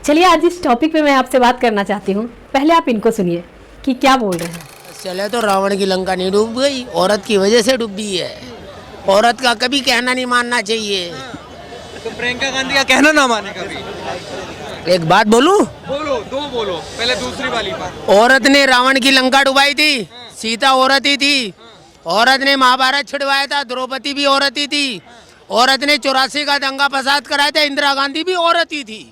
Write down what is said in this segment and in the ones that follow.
चलिए आज इस टॉपिक पे मैं आपसे बात करना चाहती हूँ। पहले आप इनको सुनिए कि क्या बोल रहे हैं। चले तो रावण की लंका नहीं डूब गई, औरत की वजह से डूबी है। औरत का कभी कहना नहीं मानना चाहिए। तो प्रियंका गांधी का कहना ना माने कभी। एक बात बोलूं, बोलो, दो बोलो, पहले दूसरी वाली बात। औरत ने रावण की लंका डुबाई थी, सीता औरत ही थी। औरत ने महाभारत छिड़वाया था, द्रौपदी भी औरत ही थी। औरत ने 84 का दंगा फसाद कराया था, इंदिरा गांधी भी औरत ही थी।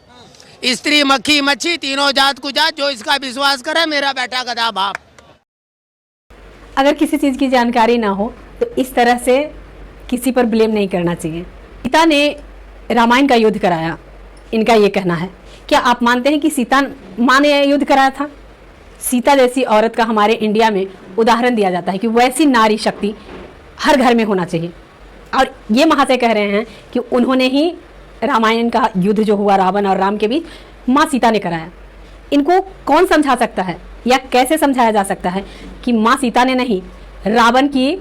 स्त्री मक्खी मच्छी तीनों जात को जात, जो इसका विश्वास करे मेरा बेटा गधा बाप। अगर किसी चीज़ की जानकारी ना हो तो इस तरह से किसी पर ब्लेम नहीं करना चाहिए। सीता ने रामायण का युद्ध कराया, इनका ये कहना है। क्या आप मानते हैं कि सीता माँ ने युद्ध कराया था? सीता जैसी औरत का हमारे इंडिया में उदाहरण दिया जाता है कि वैसी नारी शक्ति हर घर में होना चाहिए। और ये महाशय कह रहे हैं कि उन्होंने ही रामायण का युद्ध जो हुआ रावण और राम के बीच, माँ सीता ने कराया। इनको कौन समझा सकता है या कैसे समझाया जा सकता है कि माँ सीता ने नहीं, रावण की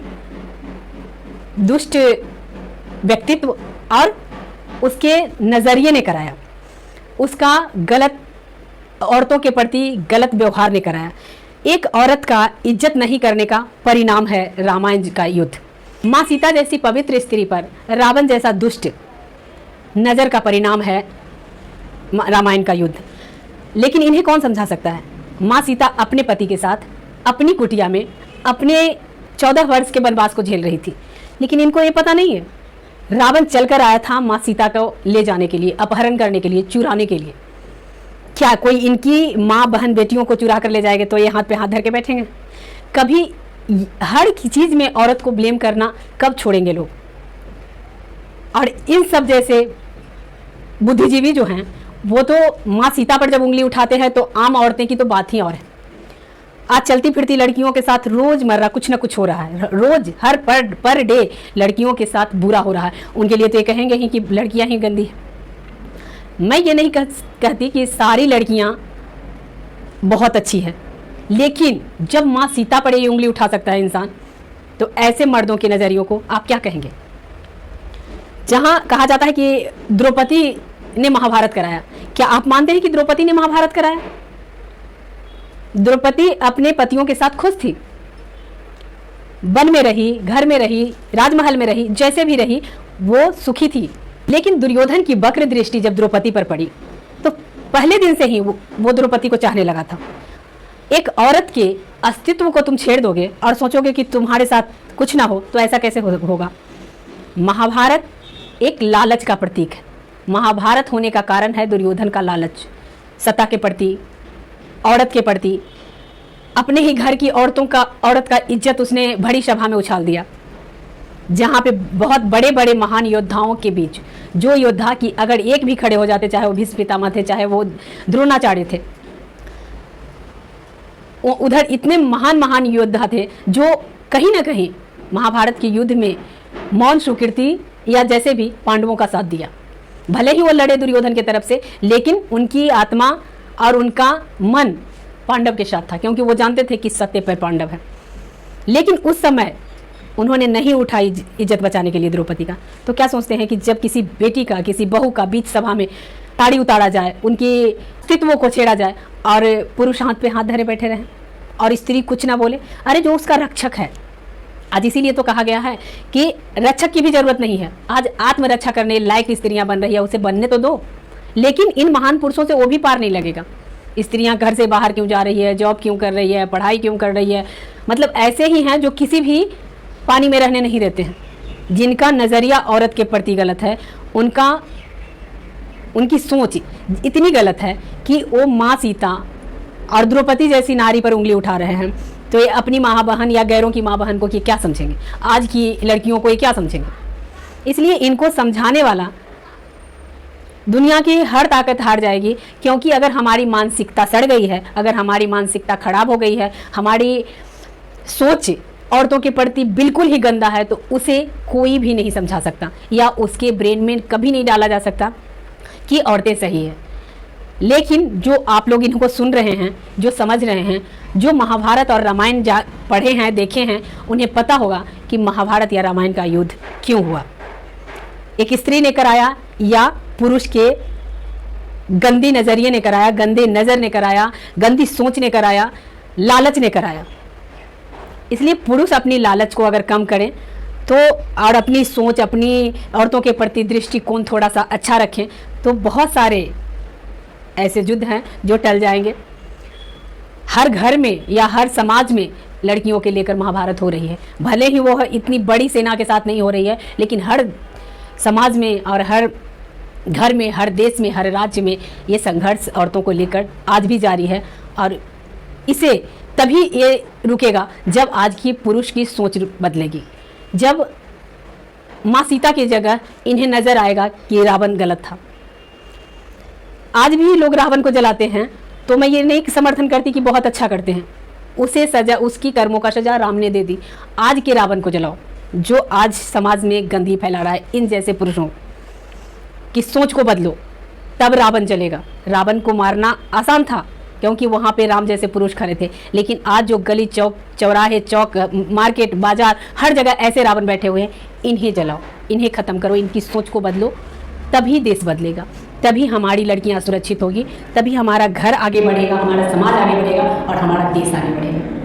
दुष्ट व्यक्तित्व और उसके नज़रिए ने कराया, उसका गलत औरतों के प्रति गलत व्यवहार ने कराया। एक औरत का इज्जत नहीं करने का परिणाम है रामायण का युद्ध। माँ सीता जैसी पवित्र स्त्री पर रावण जैसा दुष्ट नज़र का परिणाम है रामायण का युद्ध। लेकिन इन्हें कौन समझा सकता है? माँ सीता अपने पति के साथ अपनी कुटिया में अपने 14 वर्ष के वनवास को झेल रही थी, लेकिन इनको ये पता नहीं है रावण चलकर आया था माँ सीता को ले जाने के लिए, अपहरण करने के लिए, चुराने के लिए। क्या कोई इनकी माँ बहन बेटियों को चुरा कर ले जाएंगे तो ये हाथ पे हाथ धर के बैठेंगे? कभी हर चीज़ में औरत को ब्लेम करना कब छोड़ेंगे लोग? और इन सब जैसे बुद्धिजीवी जो हैं वो तो माँ सीता पर जब उंगली उठाते हैं तो आम औरतें की तो बात ही और है। आज चलती फिरती लड़कियों के साथ रोज़मर्रा कुछ ना कुछ हो रहा है, रोज़ हर पर डे लड़कियों के साथ बुरा हो रहा है। उनके लिए तो ये कहेंगे ही कि लड़कियां ही गंदी हैं। मैं ये नहीं कहती कि सारी लड़कियां बहुत अच्छी हैं, लेकिन जब माँ सीता पर ये उंगली उठा सकता है इंसान, तो ऐसे मर्दों के नज़रियों को आप क्या कहेंगे? जहाँ कहा जाता है कि द्रौपदी ने महाभारत कराया, क्या आप मानते हैं कि द्रौपदी ने महाभारत कराया? द्रौपदी अपने पतियों के साथ खुश थी, वन में रही, घर में रही, राजमहल में रही, जैसे भी रही वो सुखी थी। लेकिन दुर्योधन की वक्र दृष्टि जब द्रौपदी पर पड़ी तो पहले दिन से ही वो द्रौपदी को चाहने लगा था। एक औरत के अस्तित्व को तुम छेड़ दोगे और सोचोगे कि तुम्हारे साथ कुछ ना हो, तो ऐसा कैसे होगा? महाभारत एक लालच का प्रतीक है। महाभारत होने का कारण है दुर्योधन का लालच, सत्ता के प्रति, औरत के प्रति। अपने ही घर की औरत का इज्जत उसने बड़ी सभा में उछाल दिया, जहाँ पे बहुत बड़े बड़े महान योद्धाओं के बीच, जो योद्धा की अगर एक भी खड़े हो जाते, चाहे वो भीष्म पितामह थे, चाहे वो द्रोणाचार्य थे, उधर इतने महान महान योद्धा थे जो कहीं ना कहीं महाभारत के युद्ध में मौन सुकीर्ति या जैसे भी पांडवों का साथ दिया। भले ही वो लड़े दुर्योधन की तरफ से, लेकिन उनकी आत्मा और उनका मन पांडव के साथ था, क्योंकि वो जानते थे कि सत्य पर पांडव है। लेकिन उस समय उन्होंने नहीं उठाई इज्जत बचाने के लिए द्रौपदी का। तो क्या सोचते हैं कि जब किसी बेटी का, किसी बहू का बीच सभा में ताड़ी उतारा जाए, उनके अस्तित्व को छेड़ा जाए और पुरुष हाथ पे हाथ धरे बैठे रहें और स्त्री कुछ ना बोले? अरे जो उसका रक्षक है, आज इसीलिए तो कहा गया है कि रक्षक की भी जरूरत नहीं है, आज आत्मरक्षा करने लायक स्त्रियां बन रही है, उसे बनने तो दो। लेकिन इन महान पुरुषों से वो भी पार नहीं लगेगा। स्त्रियां घर से बाहर क्यों जा रही है, जॉब क्यों कर रही है, पढ़ाई क्यों कर रही है, मतलब ऐसे ही हैं जो किसी भी पानी में रहने नहीं देते हैं। जिनका नज़रिया औरत के प्रति गलत है, उनकी सोच इतनी गलत है कि वो माँ सीता और द्रौपदी जैसी नारी पर उंगली उठा रहे हैं। तो ये अपनी माँ बहन या गैरों की माँ बहन को क्या समझेंगे? आज की लड़कियों को ये क्या समझेंगे? इसलिए इनको समझाने वाला दुनिया की हर ताकत हार जाएगी। क्योंकि अगर हमारी मानसिकता सड़ गई है, अगर हमारी मानसिकता खराब हो गई है, हमारी सोच औरतों के प्रति बिल्कुल ही गंदा है, तो उसे कोई भी नहीं समझा सकता या उसके ब्रेन में कभी नहीं डाला जा सकता कि औरतें सही है। लेकिन जो आप लोग इनको सुन रहे हैं, जो समझ रहे हैं, जो महाभारत और रामायण पढ़े हैं, देखे हैं, उन्हें पता होगा कि महाभारत या रामायण का युद्ध क्यों हुआ। एक स्त्री ने कराया या पुरुष के गंदी नज़रिए ने कराया, गंदे नज़र ने कराया, गंदी सोच ने कराया, लालच ने कराया। इसलिए पुरुष अपनी लालच को अगर कम करें तो और अपनी सोच, अपनी औरतों के प्रति दृष्टिकोण थोड़ा सा अच्छा रखें तो बहुत सारे ऐसे युद्ध हैं जो टल जाएंगे। हर घर में या हर समाज में लड़कियों के लेकर महाभारत हो रही है, भले ही वो इतनी बड़ी सेना के साथ नहीं हो रही है, लेकिन हर समाज में और हर घर में, हर देश में, हर राज्य में ये संघर्ष औरतों को लेकर आज भी जारी है। और इसे तभी ये रुकेगा जब आज की पुरुष की सोच बदलेगी, जब माँ सीता की जगह इन्हें नज़र आएगा कि रावण गलत था। आज भी लोग रावण को जलाते हैं तो मैं ये नहीं समर्थन करती कि बहुत अच्छा करते हैं, उसे सजा, उसकी कर्मों का सजा राम ने दे दी। आज के रावण को जलाओ जो आज समाज में गंदगी फैला रहा है। इन जैसे पुरुषों की सोच को बदलो, तब रावण जलेगा। रावण को मारना आसान था क्योंकि वहाँ पे राम जैसे पुरुष खड़े थे, लेकिन आज जो गली चौक, चौराहे, चौक, मार्केट, बाजार, हर जगह ऐसे रावण बैठे हुए हैं, इन्हें जलाओ, इन्हें ख़त्म करो, इनकी सोच को बदलो, तभी देश बदलेगा, तभी हमारी लड़कियाँ सुरक्षित होगी, तभी हमारा घर आगे बढ़ेगा, हमारा समाज आगे बढ़ेगा और हमारा देश आगे बढ़ेगा।